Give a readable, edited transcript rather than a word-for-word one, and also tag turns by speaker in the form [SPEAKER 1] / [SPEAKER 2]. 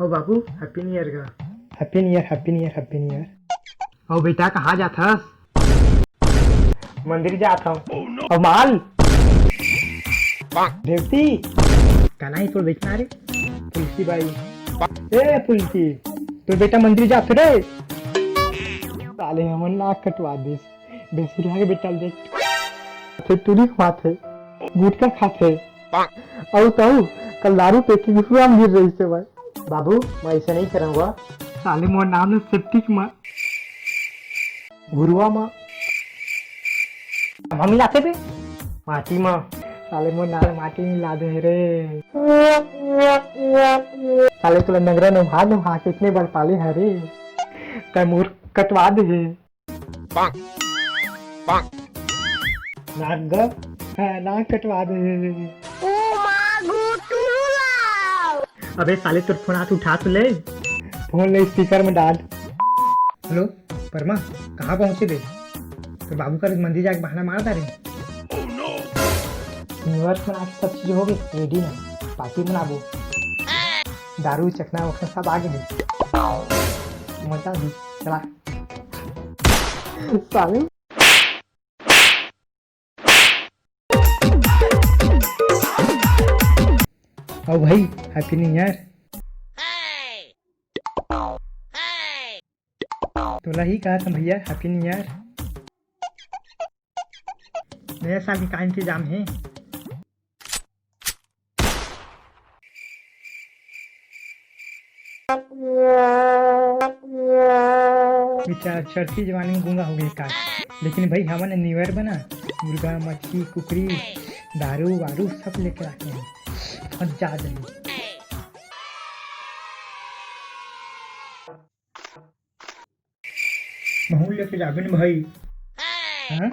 [SPEAKER 1] ओ बाबू happy new year का।
[SPEAKER 2] Happy new year, happy new year, happy new year.
[SPEAKER 1] ओ बेटा कहाँ जाता?
[SPEAKER 2] मंदिर जाता हूँ। और माल देवती
[SPEAKER 1] कहना ही तो बेचना रे।
[SPEAKER 2] तुलसी बाई, ए तुलसी तो बेटा मंदिर जाते रे। साले हमन नाक कटवा दिस बेसुरा के बेटा देख थे तुरी खाते गुटखा खाते और तो कल दारू पे की गुफा में गिर रही से भाई।
[SPEAKER 1] बाबू मैं ऐसे नहीं करूँगा।
[SPEAKER 2] साले मोर नाम है सेप्टिक माँ गुरुआ माँ
[SPEAKER 1] हम मिलाते पे माटी माँ।
[SPEAKER 2] साले मोर नाम माटी में ला दे रे। साले तुला नगरा ने भाग के इतने बार पाले है रे तैमूर कटवा दे नाक ग नाक कटवा दे।
[SPEAKER 1] अबे साले तुर फोन हाथ उठा तो ले।
[SPEAKER 2] फोन ले स्पीकर में डाल।
[SPEAKER 1] हेलो परमा कहाँ पहुँचे बे? तो बाबू का मंदिर जाके बहाना मारता रे।
[SPEAKER 2] यूनिवर्स में आज सब चीज हो गई रेडी ना पार्टी मनाबो दारू चखना वखना सब आगे है मजा भी चला साले।
[SPEAKER 1] ओ भाई हैप्पी न्यू ईयर। तोला ही कहा था भैया हैप्पी न्यू ईयर। नया साल की का इंतजाम है? बेचारा चढ़ती जवानी में गूंगा हो गई का। लेकिन भाई हमारे न्यू ईयर बना मुर्गा मच्छी कुकरी दारू वारू सब लेकर आते हैं। मजा आ जाएगी। महू लेके जाबे न भाई। हाँ?